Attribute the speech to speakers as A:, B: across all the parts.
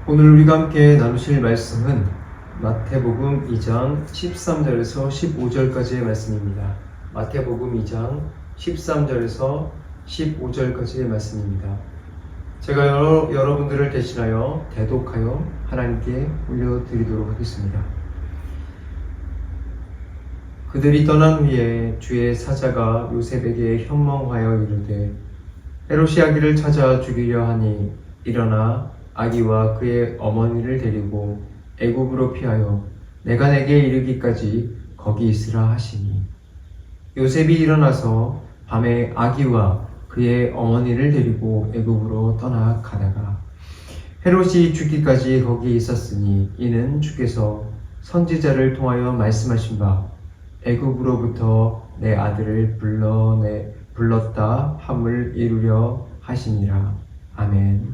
A: 오늘 우리가 함께 나누실 말씀은 마태복음 2장 13절에서 15절까지의 말씀입니다. 마태복음 2장 13절에서 15절까지의 말씀입니다. 제가 여러분들을 대신하여 대독하여 하나님께 올려드리도록 하겠습니다. 그들이 떠난 후에 주의 사자가 요셉에게 현몽하여 이르되 헤롯이 아기를 찾아 죽이려 하니 일어나 아기와 그의 어머니를 데리고 애굽으로 피하여 내가 내게 이르기까지 거기 있으라 하시니 요셉이 일어나서 밤에 아기와 그의 어머니를 데리고 애굽으로 떠나가다가 헤롯이 죽기까지 거기 있었으니 이는 주께서 선지자를 통하여 말씀하신 바 애굽으로부터 내 아들을 불렀다 함을 이루려 하시니라. 아멘.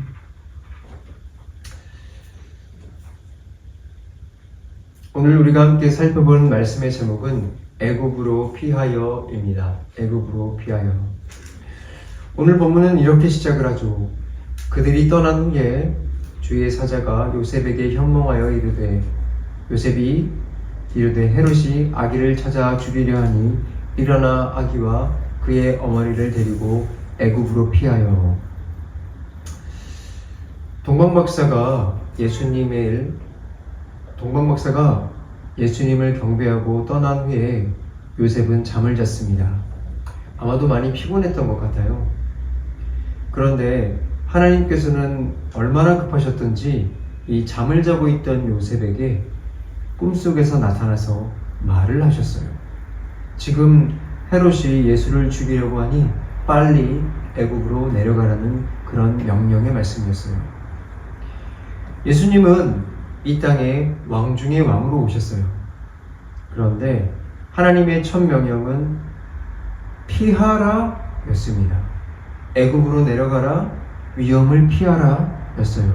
A: 오늘 우리가 함께 살펴본 말씀의 제목은 애굽으로 피하여입니다. 애굽으로 피하여. 오늘 본문은 이렇게 시작을 하죠. 그들이 떠난 후에 주의 사자가 요셉에게 현몽하여 이르되 요셉이 이르되 헤롯이 아기를 찾아 죽이려 하니 일어나 아기와 그의 어머니를 데리고 애굽으로 피하여. 동방박사가 예수님을 경배하고 떠난 후에 요셉은 잠을 잤습니다. 아마도 많이 피곤했던 것 같아요. 그런데 하나님께서는 얼마나 급하셨던지 이 잠을 자고 있던 요셉에게 꿈속에서 나타나서 말을 하셨어요. 지금 헤롯이 예수를 죽이려고 하니 빨리 애굽으로 내려가라는 그런 명령의 말씀이었어요. 예수님은 이 땅에 왕 중의 왕으로 오셨어요. 그런데 하나님의 첫 명령은 피하라 였습니다. 애굽으로 내려가라, 위험을 피하라 였어요.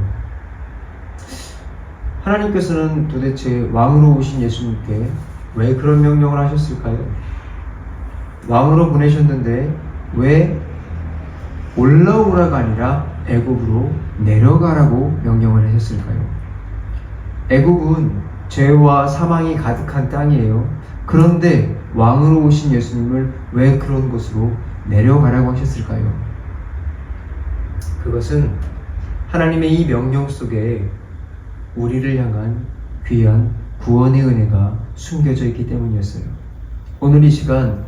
A: 하나님께서는 도대체 왕으로 오신 예수님께 왜 그런 명령을 하셨을까요? 왕으로 보내셨는데 왜 올라오라가 아니라 애굽으로 내려가라고 명령을 하셨을까요? 애굽은 죄와 사망이 가득한 땅이에요. 그런데 왕으로 오신 예수님을 왜 그런 곳으로 내려가라고 하셨을까요? 그것은 하나님의 이 명령 속에 우리를 향한 귀한 구원의 은혜가 숨겨져 있기 때문이었어요. 오늘 이 시간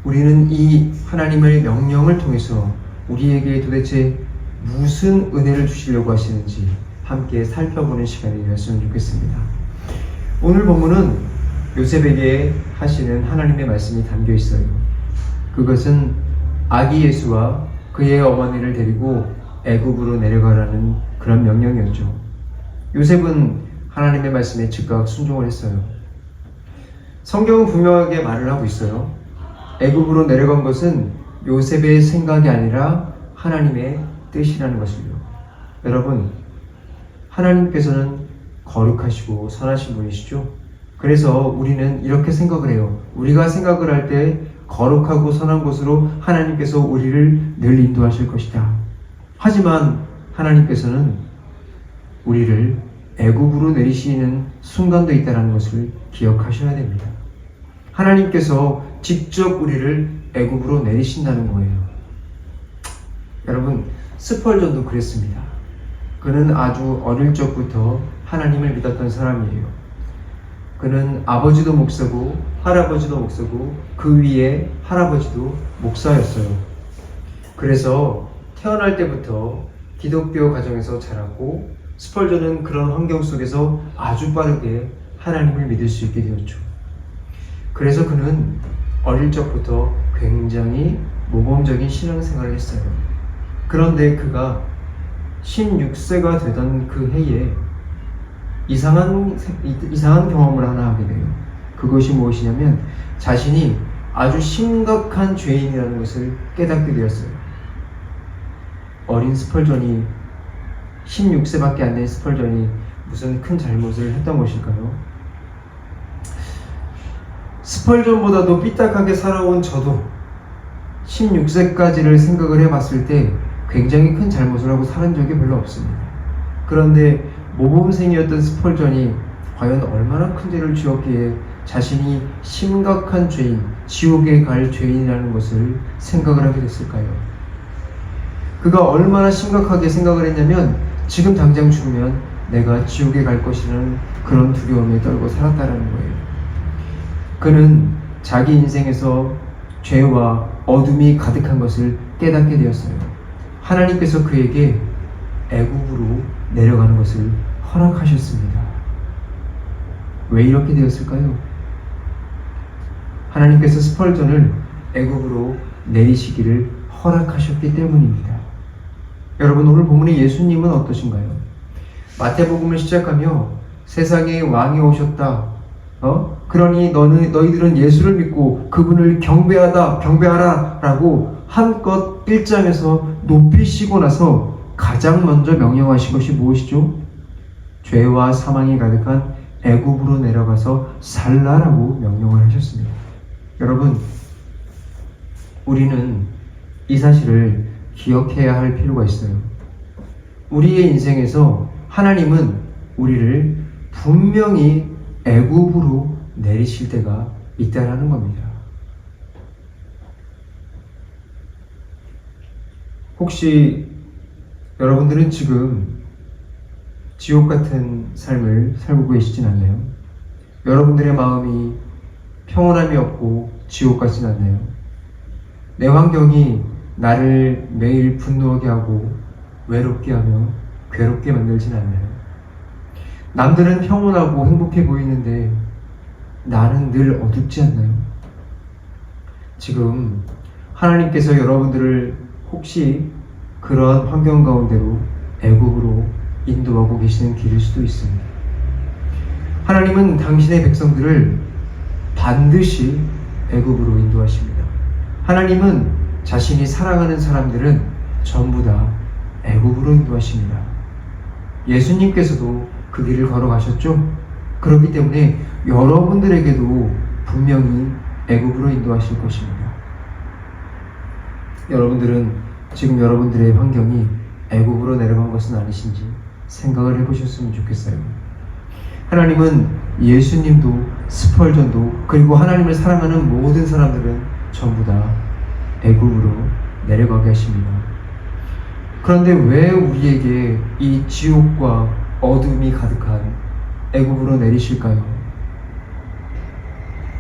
A: 우리는 이 하나님의 명령을 통해서 우리에게 도대체 무슨 은혜를 주시려고 하시는지 함께 살펴보는 시간이 되었으면 좋겠습니다. 오늘 본문은 요셉에게 하시는 하나님의 말씀이 담겨 있어요. 그것은 아기 예수와 그의 어머니를 데리고 애굽으로 내려가라는 그런 명령이었죠. 요셉은 하나님의 말씀에 즉각 순종을 했어요. 성경은 분명하게 말을 하고 있어요. 애굽으로 내려간 것은 요셉의 생각이 아니라 하나님의 뜻이라는 것이죠. 여러분, 하나님께서는 거룩하시고 선하신 분이시죠. 그래서 우리는 이렇게 생각을 해요. 우리가 생각을 할 때 거룩하고 선한 곳으로 하나님께서 우리를 늘 인도하실 것이다. 하지만 하나님께서는 우리를 애굽으로 내리시는 순간도 있다는 것을 기억하셔야 됩니다. 하나님께서 직접 우리를 애굽으로 내리신다는 거예요. 여러분, 스펄전도 그랬습니다. 그는 아주 어릴 적부터 하나님을 믿었던 사람이에요. 그는 아버지도 목사고 할아버지도 목사고 그 위에 할아버지도 목사였어요. 그래서 태어날 때부터 기독교 가정에서 자랐고 스펄전은 그런 환경 속에서 아주 빠르게 하나님을 믿을 수 있게 되었죠. 그래서 그는 어릴 적부터 굉장히 모범적인 신앙생활을 했어요. 그런데 그가 16세가 되던 그 해에 이상한 경험을 하나 하게 돼요. 그것이 무엇이냐면 자신이 아주 심각한 죄인이라는 것을 깨닫게 되었어요. 어린 스펄전이 16세밖에 안 된 스펄전이 무슨 큰 잘못을 했던 것일까요? 스펄전보다도 삐딱하게 살아온 저도 16세까지를 생각을 해봤을 때 굉장히 큰 잘못을 하고 살은 적이 별로 없습니다. 그런데 모범생이었던 스펄전이 과연 얼마나 큰 죄를 지었기에 자신이 심각한 죄인, 지옥에 갈 죄인이라는 것을 생각을 하게 됐을까요? 그가 얼마나 심각하게 생각을 했냐면 지금 당장 죽으면 내가 지옥에 갈 것이라는 그런 두려움에 떨고 살았다라는 거예요. 그는 자기 인생에서 죄와 어둠이 가득한 것을 깨닫게 되었어요. 하나님께서 그에게 애굽으로 내려가는 것을 허락하셨습니다. 왜 이렇게 되었을까요? 하나님께서 스펄전을 애굽으로 내리시기를 허락하셨기 때문입니다. 여러분, 오늘 본문의 예수님은 어떠신가요? 마태복음을 시작하며 세상에 왕이 오셨다. 그러니 너희들은 예수를 믿고 그분을 경배하라 라고 한껏 1장에서 높이시고 나서 가장 먼저 명령하신 것이 무엇이죠? 죄와 사망이 가득한 애굽으로 내려가서 살라라고 명령을 하셨습니다. 여러분, 우리는 이 사실을 기억해야 할 필요가 있어요. 우리의 인생에서 하나님은 우리를 분명히 애굽으로 내리실 때가 있다라는 겁니다. 혹시 여러분들은 지금 지옥 같은 삶을 살고 계시진 않나요? 여러분들의 마음이 평온함이 없고 지옥 같진 않나요? 내 환경이 나를 매일 분노하게 하고 외롭게 하며 괴롭게 만들진 않나요? 남들은 평온하고 행복해 보이는데 나는 늘 어둡지 않나요? 지금 하나님께서 여러분들을 혹시 그러한 환경 가운데로 애굽으로 인도하고 계시는 길일 수도 있습니다. 하나님은 당신의 백성들을 반드시 애굽으로 인도하십니다. 하나님은 자신이 사랑하는 사람들은 전부 다 애굽으로 인도하십니다. 예수님께서도 그 길을 걸어가셨죠? 그렇기 때문에 여러분들에게도 분명히 애굽으로 인도하실 것입니다. 여러분들은 지금 여러분들의 환경이 애굽으로 내려간 것은 아니신지 생각을 해보셨으면 좋겠어요. 하나님은 예수님도 스펄전도 그리고 하나님을 사랑하는 모든 사람들은 전부 다 애굽으로 내려가게 하십니다. 그런데 왜 우리에게 이 지옥과 어둠이 가득한 애굽으로 내리실까요?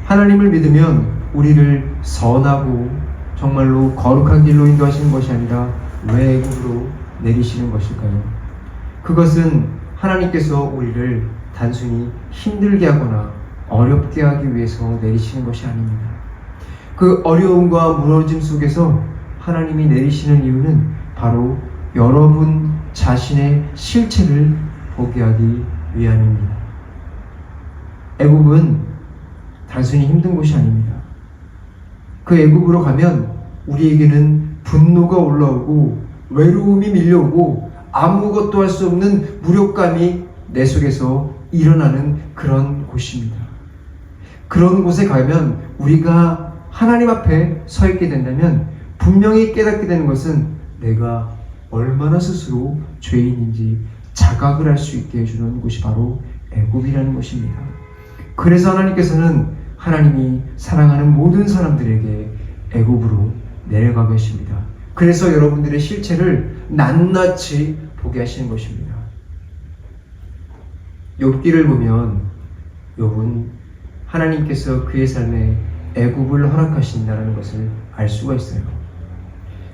A: 하나님을 믿으면 우리를 선하고 정말로 거룩한 길로 인도하시는 것이 아니라 왜 애굽으로 내리시는 것일까요? 그것은 하나님께서 우리를 단순히 힘들게 하거나 어렵게 하기 위해서 내리시는 것이 아닙니다. 그 어려움과 무너짐 속에서 하나님이 내리시는 이유는 바로 여러분 자신의 실체를 보게 하기 위함입니다. 애굽은 단순히 힘든 곳이 아닙니다. 그 애굽으로 가면 우리에게는 분노가 올라오고 외로움이 밀려오고 아무것도 할 수 없는 무력감이 내 속에서 일어나는 그런 곳입니다. 그런 곳에 가면 우리가 하나님 앞에 서 있게 된다면 분명히 깨닫게 되는 것은 내가 얼마나 스스로 죄인인지 자각을 할 수 있게 해주는 곳이 바로 애굽이라는 것입니다. 그래서 하나님께서는 하나님이 사랑하는 모든 사람들에게 애굽으로 내려가 계십니다. 그래서 여러분들의 실체를 낱낱이 보게 하시는 것입니다. 욥기를 보면 욥은 하나님께서 그의 삶에 애굽을 허락하신다는 것을 알 수가 있어요.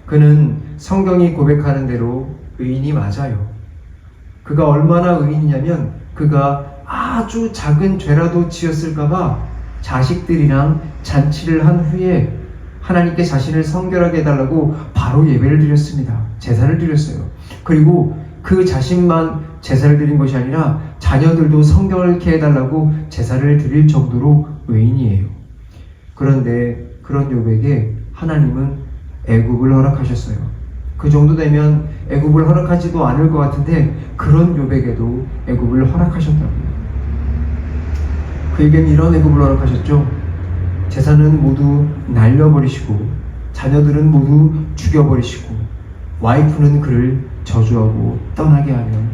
A: 그는 성경이 고백하는 대로 의인이 맞아요. 그가 얼마나 의인이냐면 그가 아주 작은 죄라도 지었을까봐 자식들이랑 잔치를 한 후에 하나님께 자신을 성결하게 해달라고 바로 예배를 드렸습니다. 제사를 드렸어요. 그리고 그 자신만 제사를 드린 것이 아니라 자녀들도 성결케 해달라고 제사를 드릴 정도로 의인이에요. 그런데 그런 욥에게 하나님은 애굽을 허락하셨어요. 그 정도 되면 애굽을 허락하지도 않을 것 같은데 그런 욥에게도 애굽을 허락하셨다고요. 그에게는 이런 애굽을 허락하셨죠. 재산은 모두 날려버리시고 자녀들은 모두 죽여버리시고 와이프는 그를 저주하고 떠나게 하면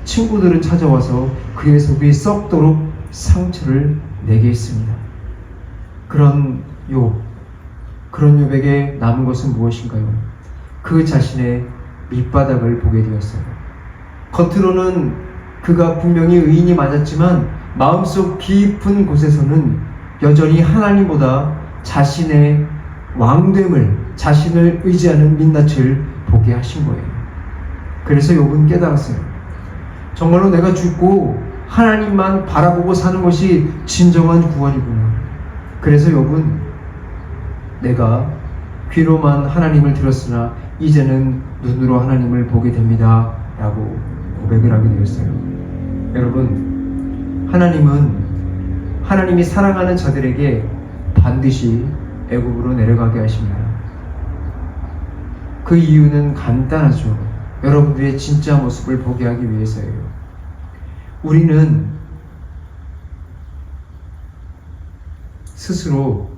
A: 친구들은 찾아와서 그의 속이 썩도록 상처를 내게 했습니다. 그런 욥에게 남은 것은 무엇인가요? 그 자신의 밑바닥을 보게 되었어요. 겉으로는 그가 분명히 의인이 맞았지만 마음속 깊은 곳에서는 여전히 하나님보다 자신의 왕됨을, 자신을 의지하는 민낯을 보게 하신 거예요. 그래서 욥은 깨달았어요. 정말로 내가 죽고 하나님만 바라보고 사는 것이 진정한 구원이구나. 그래서 욥은 내가 귀로만 하나님을 들었으나 이제는 눈으로 하나님을 보게 됩니다 라고 고백을 하게 되었어요. 여러분, 하나님이 사랑하는 자들에게 반드시 애굽으로 내려가게 하십니다. 그 이유는 간단하죠. 여러분들의 진짜 모습을 보게 하기 위해서예요. 우리는 스스로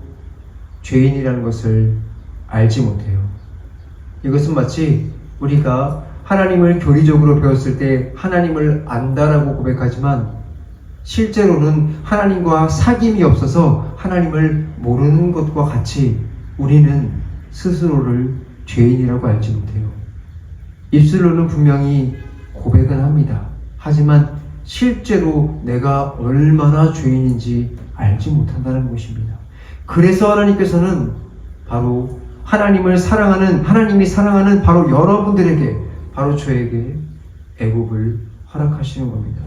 A: 죄인이라는 것을 알지 못해요. 이것은 마치 우리가 하나님을 교리적으로 배웠을 때 하나님을 안다라고 고백하지만 실제로는 하나님과 사귐이 없어서 하나님을 모르는 것과 같이 우리는 스스로를 죄인이라고 알지 못해요. 입술로는 분명히 고백은 합니다. 하지만 실제로 내가 얼마나 죄인인지 알지 못한다는 것입니다. 그래서 하나님께서는 바로 하나님이 사랑하는 바로 여러분들에게, 바로 저에게 애굽을 허락하시는 겁니다.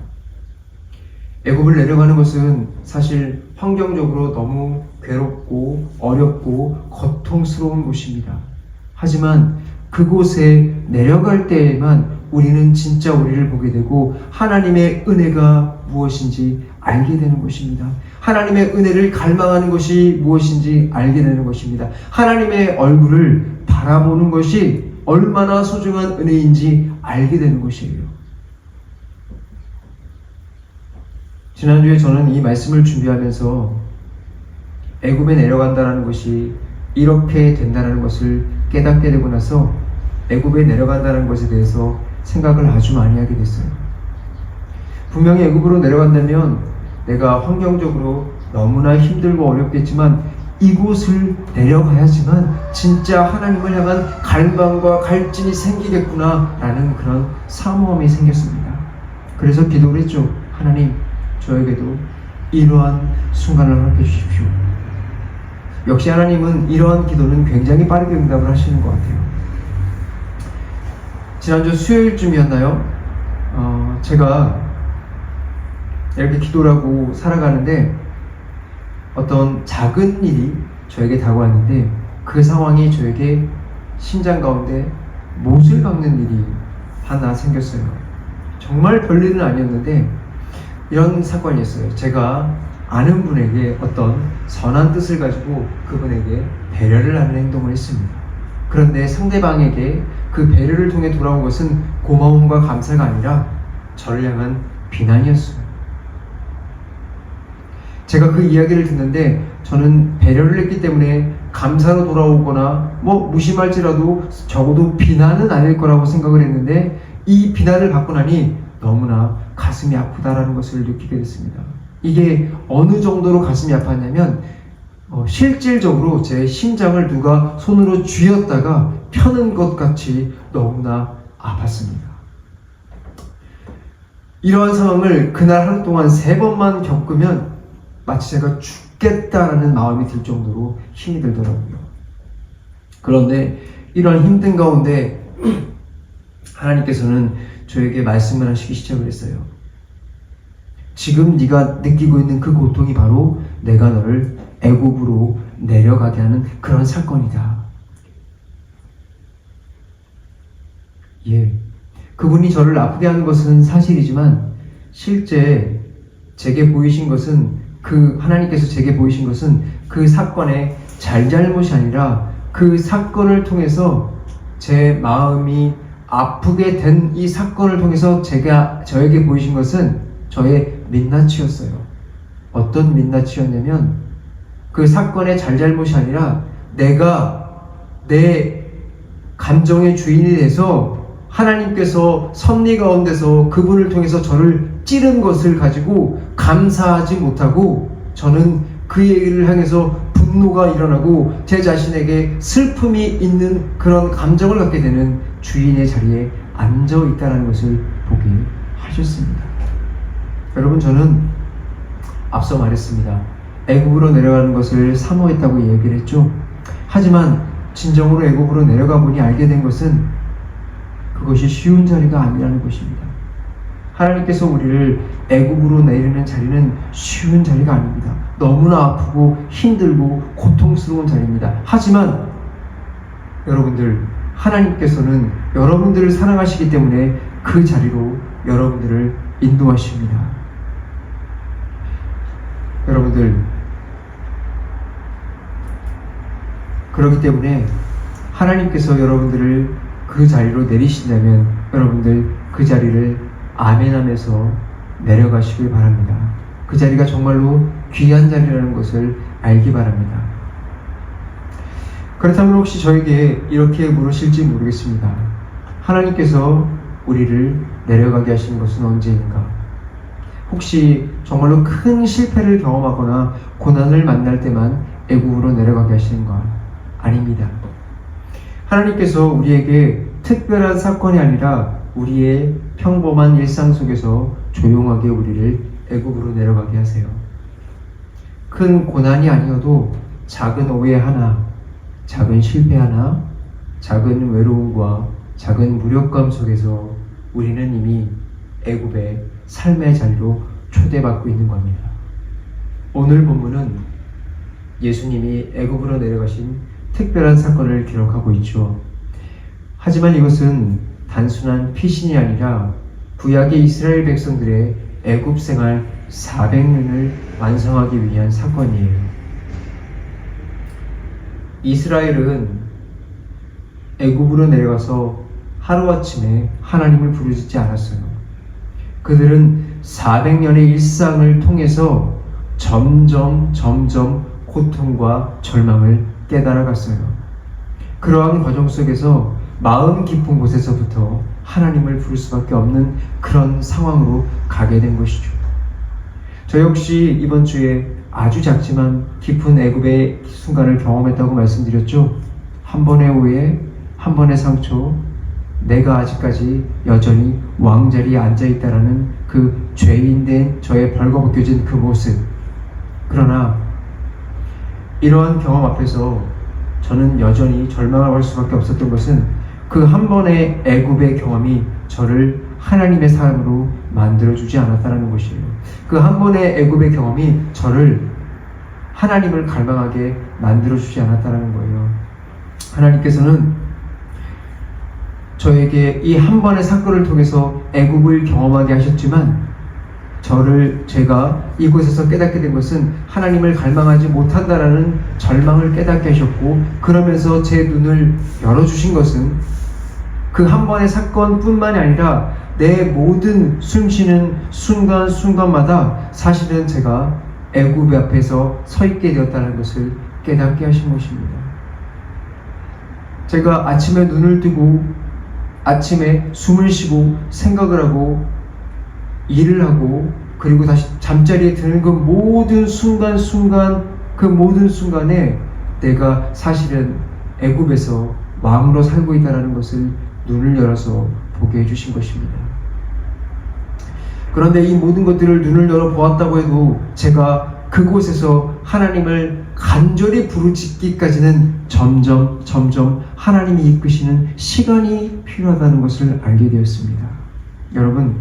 A: 애굽을 내려가는 것은 사실 환경적으로 너무 괴롭고 어렵고 고통스러운 곳입니다. 하지만 그곳에 내려갈 때에만 우리는 진짜 우리를 보게 되고 하나님의 은혜가 무엇인지 알게 되는 것입니다. 하나님의 은혜를 갈망하는 것이 무엇인지 알게 되는 것입니다. 하나님의 얼굴을 바라보는 것이 얼마나 소중한 은혜인지 알게 되는 것이에요. 지난주에 저는 이 말씀을 준비하면서 애굽에 내려간다는 것이 이렇게 된다는 것을 깨닫게 되고 나서 애굽에 내려간다는 것에 대해서 생각을 아주 많이 하게 됐어요. 분명히 애굽으로 내려간다면 내가 환경적으로 너무나 힘들고 어렵겠지만 이곳을 내려가야지만 진짜 하나님을 향한 갈망과 갈증이 생기겠구나 라는 그런 사모함이 생겼습니다. 그래서 기도를 했죠. 하나님, 저에게도 이러한 순간을 허락해 주십시오. 역시 하나님은 이러한 기도는 굉장히 빠르게 응답을 하시는 것 같아요. 지난주 수요일쯤이었나요? 제가 이렇게 기도를 하고 살아가는데 어떤 작은 일이 저에게 다가왔는데 그 상황이 저에게 심장 가운데 못을 박는 일이 하나 생겼어요. 정말 별일은 아니었는데 이런 사건이었어요. 제가 아는 분에게 어떤 선한 뜻을 가지고 그분에게 배려를 하는 행동을 했습니다. 그런데 상대방에게 그 배려를 통해 돌아온 것은 고마움과 감사가 아니라 저를 향한 비난이었어요. 제가 그 이야기를 듣는데 저는 배려를 했기 때문에 감사로 돌아오거나 무심할지라도 적어도 비난은 아닐 거라고 생각을 했는데 이 비난을 받고 나니 너무나 가슴이 아프다라는 것을 느끼게 됐습니다. 이게 어느 정도로 가슴이 아팠냐면 실질적으로 제 심장을 누가 손으로 쥐었다가 펴는 것 같이 너무나 아팠습니다. 이러한 상황을 그날 하루 동안 3번만 겪으면 마치 제가 죽겠다라는 마음이 들 정도로 힘이 들더라고요. 그런데 이러한 힘든 가운데 하나님께서는 저에게 말씀을 하시기 시작을 했어요. 지금 네가 느끼고 있는 그 고통이 바로 내가 너를 애굽으로 내려가게 하는 그런 사건이다. 그분이 저를 아프게 하는 것은 사실이지만 실제 제게 보이신 것은 하나님께서 제게 보이신 것은 그 사건의 잘잘못이 아니라 그 사건을 통해서 제 마음이 아프게 된 이 사건을 통해서 저에게 보이신 것은 저의 민낯이었어요. 어떤 민낯이었냐면 그 사건의 잘잘못이 아니라 내가 내 감정의 주인이 돼서 하나님께서 섭리 가운데서 그분을 통해서 저를 찌른 것을 가지고 감사하지 못하고 저는 그 얘기를 향해서 분노가 일어나고 제 자신에게 슬픔이 있는 그런 감정을 갖게 되는 주인의 자리에 앉아 있다는 것을 보게 하셨습니다. 여러분, 저는 앞서 말했습니다. 애굽으로 내려가는 것을 사모했다고 얘기를 했죠. 하지만 진정으로 애굽으로 내려가 보니 알게 된 것은 그것이 쉬운 자리가 아니라는 것입니다. 하나님께서 우리를 애굽으로 내리는 자리는 쉬운 자리가 아닙니다. 너무나 아프고 힘들고 고통스러운 자리입니다. 하지만 여러분들, 하나님께서는 여러분들을 사랑하시기 때문에 그 자리로 여러분들을 인도하십니다. 여러분들, 그렇기 때문에 하나님께서 여러분들을 그 자리로 내리신다면 여러분들 그 자리를 아멘하면서 내려가시길 바랍니다. 그 자리가 정말로 귀한 자리라는 것을 알기 바랍니다. 그렇다면 혹시 저에게 이렇게 물으실지 모르겠습니다. 하나님께서 우리를 내려가게 하신 것은 언제인가? 혹시 정말로 큰 실패를 경험하거나 고난을 만날 때만 애굽으로 내려가게 하시는가? 아닙니다. 하나님께서 우리에게 특별한 사건이 아니라 우리의 평범한 일상 속에서 조용하게 우리를 애굽으로 내려가게 하세요. 큰 고난이 아니어도 작은 오해 하나, 작은 실패 하나, 작은 외로움과 작은 무력감 속에서 우리는 이미 애굽의 삶의 자리로 초대받고 있는 겁니다. 오늘 본문은 예수님이 애굽으로 내려가신 특별한 사건을 기록하고 있죠. 하지만 이것은 단순한 피신이 아니라 구약의 이스라엘 백성들의 애굽 생활 400년을 완성하기 위한 사건이에요. 이스라엘은 애굽으로 내려가서 하루아침에 하나님을 부르짖지 않았어요. 그들은 400년의 일상을 통해서 점점 고통과 절망을 깨달아갔어요. 그러한 과정 속에서 마음 깊은 곳에서부터 하나님을 부를 수밖에 없는 그런 상황으로 가게 된 것이죠. 저 역시 이번 주에 아주 작지만 깊은 애굽의 순간을 경험했다고 말씀드렸죠. 한 번의 오해, 한 번의 상처, 내가 아직까지 여전히 왕자리에 앉아있다라는 그 죄인된 저의 벌거벗겨진 그 모습. 그러나 이러한 경험 앞에서 저는 여전히 절망할 수밖에 없었던 것은 그 한 번의 애굽의 경험이 저를 하나님의 사람으로 만들어주지 않았다는 것이에요. 그 한 번의 애굽의 경험이 저를 하나님을 갈망하게 만들어주지 않았다는 거예요. 하나님께서는 저에게 이 한 번의 사건을 통해서 애굽을 경험하게 하셨지만 제가 이곳에서 깨닫게 된 것은 하나님을 갈망하지 못한다라는 절망을 깨닫게 하셨고, 그러면서 제 눈을 열어주신 것은 그 한 번의 사건뿐만이 아니라 내 모든 숨쉬는 순간순간마다 사실은 제가 애굽 앞에서 서 있게 되었다는 것을 깨닫게 하신 것입니다. 제가 아침에 눈을 뜨고 아침에 숨을 쉬고 생각을 하고 일을 하고 그리고 다시 잠자리에 드는 그 모든 순간순간, 그 모든 순간에 내가 사실은 애굽에서 왕으로 살고 있다는 것을 눈을 열어서 보게 해주신 것입니다. 그런데 이 모든 것들을 눈을 열어 보았다고 해도 제가 그곳에서 하나님을 간절히 부르짖기까지는 점점 하나님이 이끄시는 시간이 필요하다는 것을 알게 되었습니다. 여러분,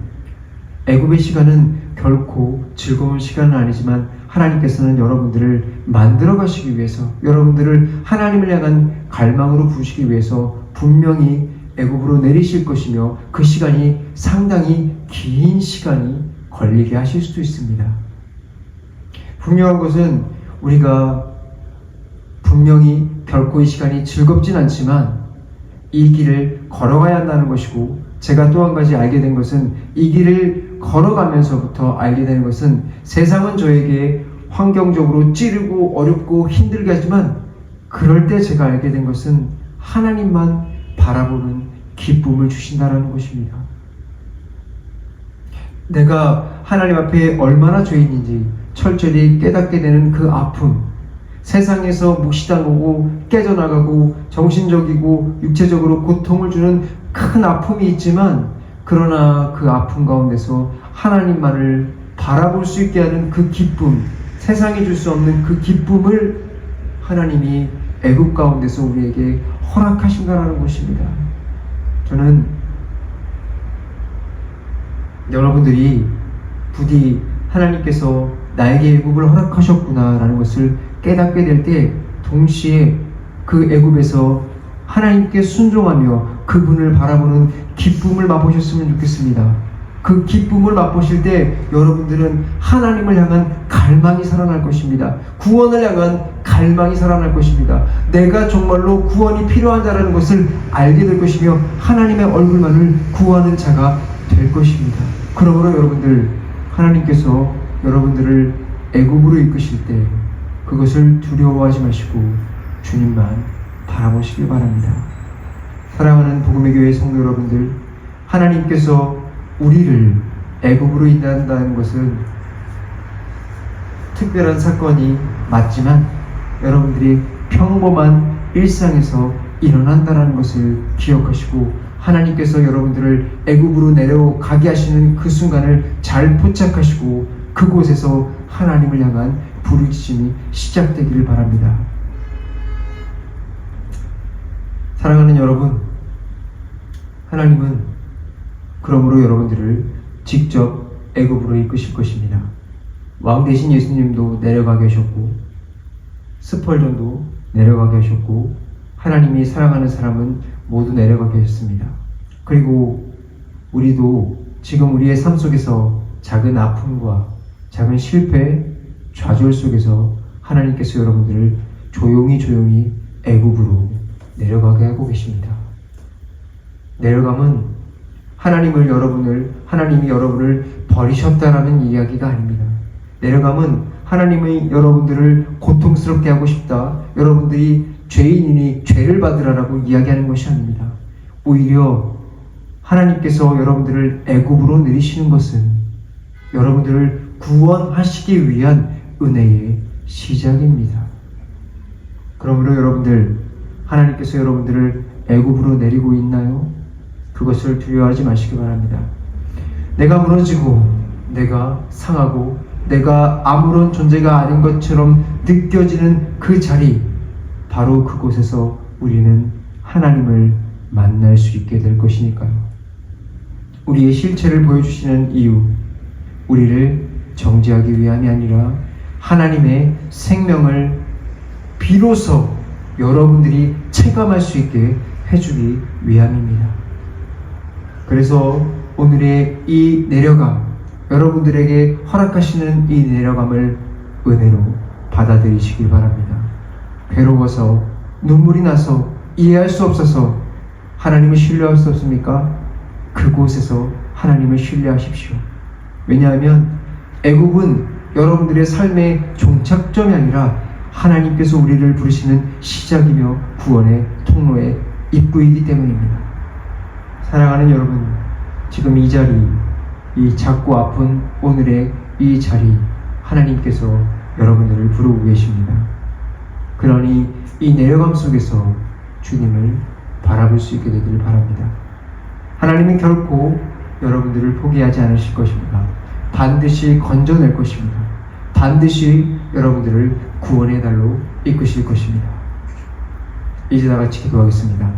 A: 애굽의 시간은 결코 즐거운 시간은 아니지만 하나님께서는 여러분들을 만들어 가시기 위해서, 여러분들을 하나님을 향한 갈망으로 부르시기 위해서 분명히 애굽으로 내리실 것이며 그 시간이 상당히 긴 시간이 걸리게 하실 수도 있습니다. 분명한 것은 우리가 분명히 결코 이 시간이 즐겁진 않지만 이 길을 걸어가야 한다는 것이고, 제가 또 한 가지 알게 된 것은 이 길을 걸어가면서부터 알게 되는 것은 세상은 저에게 환경적으로 찌르고 어렵고 힘들게 하지만 그럴 때 제가 알게 된 것은 하나님만 바라보는 기쁨을 주신다라는 것입니다. 내가 하나님 앞에 얼마나 죄인인지 철저히 깨닫게 되는 그 아픔, 세상에서 무시당하고 깨져나가고 정신적이고 육체적으로 고통을 주는 큰 아픔이 있지만, 그러나 그 아픔 가운데서 하나님만을 바라볼 수 있게 하는 그 기쁨, 세상이 줄 수 없는 그 기쁨을 하나님이 애굽 가운데서 우리에게 허락하신다라는 것입니다. 저는 여러분들이 부디 하나님께서 나에게 애굽을 허락하셨구나라는 것을 깨닫게 될 때 동시에 그 애굽에서 하나님께 순종하며 그분을 바라보는 기쁨을 맛보셨으면 좋겠습니다. 그 기쁨을 맛보실 때 여러분들은 하나님을 향한 갈망이 살아날 것입니다. 구원을 향한 갈망이 살아날 것입니다. 내가 정말로 구원이 필요한 자라는 것을 알게 될 것이며 하나님의 얼굴만을 구하는 자가 될 것입니다. 그러므로 여러분들, 하나님께서 여러분들을 애굽으로 이끄실 때 그것을 두려워하지 마시고 주님만 바라보시길 바랍니다. 사랑하는 복음의 교회 성도 여러분들, 하나님께서 우리를 애굽으로 인도한다는 것은 특별한 사건이 맞지만 여러분들이 평범한 일상에서 일어난다는 것을 기억하시고, 하나님께서 여러분들을 애굽으로 내려가게 하시는 그 순간을 잘 포착하시고 그곳에서 하나님을 향한 부르짖음이 시작되기를 바랍니다. 사랑하는 여러분, 하나님은 그러므로 여러분들을 직접 애굽으로 이끄실 것입니다. 왕 대신 예수님도 내려가게 하셨고, 스펄전도 내려가게 하셨고, 하나님이 사랑하는 사람은 모두 내려가게 하셨습니다. 그리고 우리도 지금 우리의 삶 속에서 작은 아픔과 작은 실패, 좌절 속에서 하나님께서 여러분들을 조용히 애굽으로 내려가게 하고 계십니다. 내려감은 하나님이 여러분을 버리셨다라는 이야기가 아닙니다. 내려감은 하나님이 여러분들을 고통스럽게 하고 싶다, 여러분들이 죄인이니 죄를 받으라라고 이야기하는 것이 아닙니다. 오히려 하나님께서 여러분들을 애굽으로 내리시는 것은 여러분들을 구원하시기 위한 은혜의 시작입니다. 그러므로 여러분들, 하나님께서 여러분들을 애굽으로 내리고 있나요? 그것을 두려워하지 마시기 바랍니다. 내가 무너지고 내가 상하고 내가 아무런 존재가 아닌 것처럼 느껴지는 그 자리, 바로 그곳에서 우리는 하나님을 만날 수 있게 될 것이니까요. 우리의 실체를 보여주시는 이유, 우리를 정죄하기 위함이 아니라 하나님의 생명을 비로소 여러분들이 체감할 수 있게 해주기 위함입니다. 그래서 오늘의 이 내려감, 여러분들에게 허락하시는 이 내려감을 은혜로 받아들이시길 바랍니다. 괴로워서, 눈물이 나서, 이해할 수 없어서 하나님을 신뢰할 수 없습니까? 그곳에서 하나님을 신뢰하십시오. 왜냐하면 애굽은 여러분들의 삶의 종착점이 아니라 하나님께서 우리를 부르시는 시작이며 구원의 통로의 입구이기 때문입니다. 사랑하는 여러분, 지금 이 자리, 이 작고 아픈 오늘의 이 자리, 하나님께서 여러분들을 부르고 계십니다. 그러니 이 내려감 속에서 주님을 바라볼 수 있게 되기를 바랍니다. 하나님은 결코 여러분들을 포기하지 않으실 것입니다. 반드시 건져낼 것입니다. 반드시 여러분들을 구원의 달로 이끄실 것입니다. 이제 다 같이 기도하겠습니다.